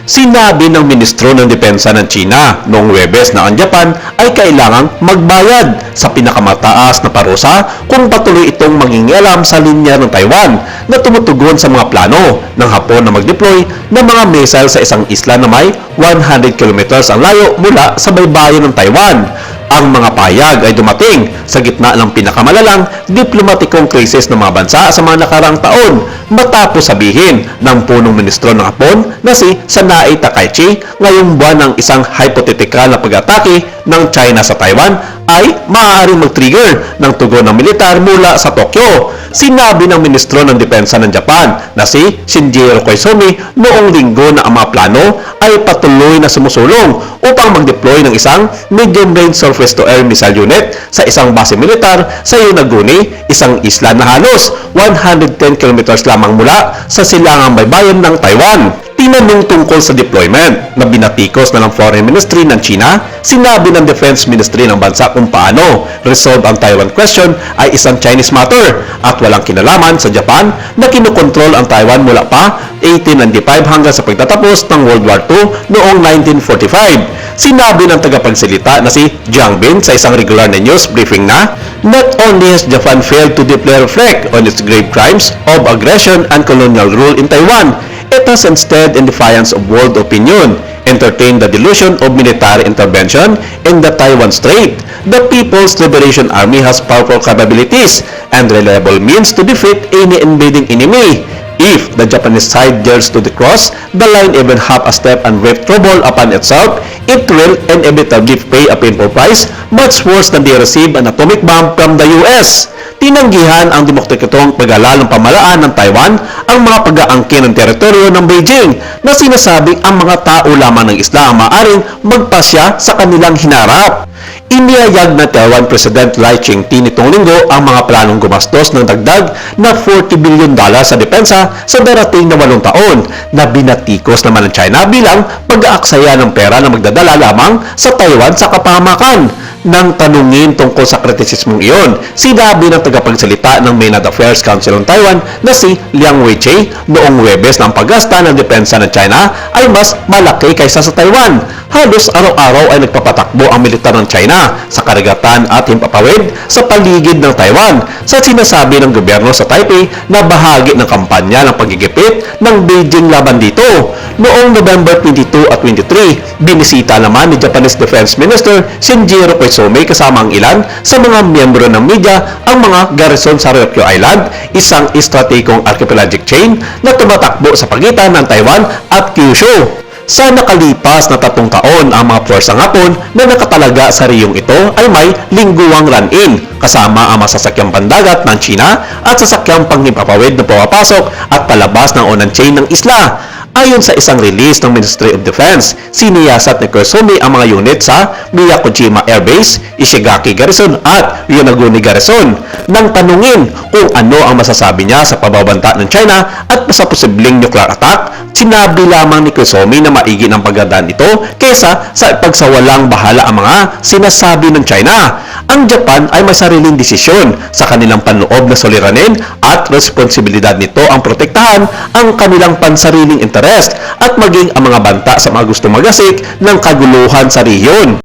Sinabi ng Ministro ng Depensa ng China noong Huwebes na ang Japan ay kailangang magbayad sa pinakamataas na parusa kung patuloy itong mangingialam sa linya ng Taiwan na tumutugon sa mga plano ng Hapon na mag-deploy ng mga missile sa isang isla na may 100 kilometers ang layo mula sa baybayin ng Taiwan. Ang mga payag ay dumating sa gitna ng pinakamalalang diplomatikong krisis ng mga bansa sa mga nakarang taon matapos sabihin ng punong ministro ng Hapon na si Sanae Takaichi ngayong buwan ng isang hypothetical na pag-atake ng China sa Taiwan ay maaaring mag-trigger ng tugon ng militar mula sa Tokyo. Sinabi ng Ministro ng Depensa ng Japan na si Shinjiro Koizumi noong linggo na ang mga plano ay patuloy na sumusulong upang mag-deploy ng isang medium-range surface-to-air missile unit sa isang base militar sa Yonaguni, isang isla na halos 110 kilometers lamang mula sa silangang baybayin ng Taiwan. Tinanong tungkol sa deployment na binatikos na ng Foreign Ministry ng China, sinabi ng Defense Ministry ng bansa kung paano resolve ang Taiwan question ay isang Chinese matter at walang kinalaman sa Japan na kinukontrol ang Taiwan mula pa 1895 hanggang sa pagtatapos ng World War II noong 1945. Sinabi ng tagapagsalita na si Jiang Bin sa isang regular na news briefing na not only has Japan failed to deeply reflect on its grave crimes of aggression and colonial rule in Taiwan, it has instead, in defiance of world opinion, entertained the delusion of military intervention in the Taiwan Strait. The People's Liberation Army has powerful capabilities and reliable means to defeat any invading enemy. If the Japanese side dares to cross the line even half a step and wreak trouble upon itself, it will inevitably pay a painful price, much worse than they receive an atomic bomb from the US. Tinanggihan ang demokratikong pag-alalang pamalaan ng Taiwan ang mga pag-aangkin ng teritoryo ng Beijing na sinasabing ang mga tao lamang ng isla ang maaaring magpasya sa kanilang hinarap. Iniyayag na Taiwan President Lai Ching-te nitong linggo ang mga planong gumastos ng dagdag na $40 billion sa depensa sa darating na 8 taon na binatikos naman ng China bilang pag-aaksaya ng pera na magdadala lamang sa Taiwan sa kapahamakan. Nang tanungin tungkol sa kritisismong iyon, sinabi ng tagapagsalita ng Maynard Affairs Council ng Taiwan na si Liang Weiqi noong Huwebes na ang paggasta ng depensa ng China ay mas malaki kaysa sa Taiwan. Halos araw-araw ay nagpapatakbo ang militar ng China sa karagatan at himpapawid sa paligid ng Taiwan sa sinasabi ng gobyerno sa Taipei na bahagi ng kampanya ng paggigipit ng Beijing laban dito. Noong November 22 at 23, binisita naman ni Japanese Defense Minister Shinjiro Koizumi kasama ang ilan sa mga miyembro ng media ang mga garrison sa Ryukyu Island, isang estrategikong archipelagic chain na tumatakbo sa pagitan ng Taiwan at Kyushu. Sa nakalipas na 3 taon, ang mga puwersang Hapon na nakatalaga sa riyong ito ay may lingguang run-in kasama ang masasakyang pandagat ng China at sasakyang panghimpapawid na pumapasok at palabas ng unang chain ng isla. Ayon sa isang release ng Ministry of Defense, siniyasat ni Koizumi ang mga unit sa Miyakojima Air Base, Ishigaki Garrison at Yonaguni Garrison. Nang tanungin kung ano ang masasabi niya sa pagbabanta ng China at sa posibleng nuclear attack, sinabi lamang ni Koizumi na maigi ng pagdadaan ito kaysa sa pagsawalang bahala ang mga sinasabi ng China. Ang Japan ay may sariling desisyon sa kanilang panloob na suliranin at responsibilidad nito ang protektahan ang kanilang pansariling interes at maging ang mga banta sa mga gusto magasik ng kaguluhan sa rehiyon.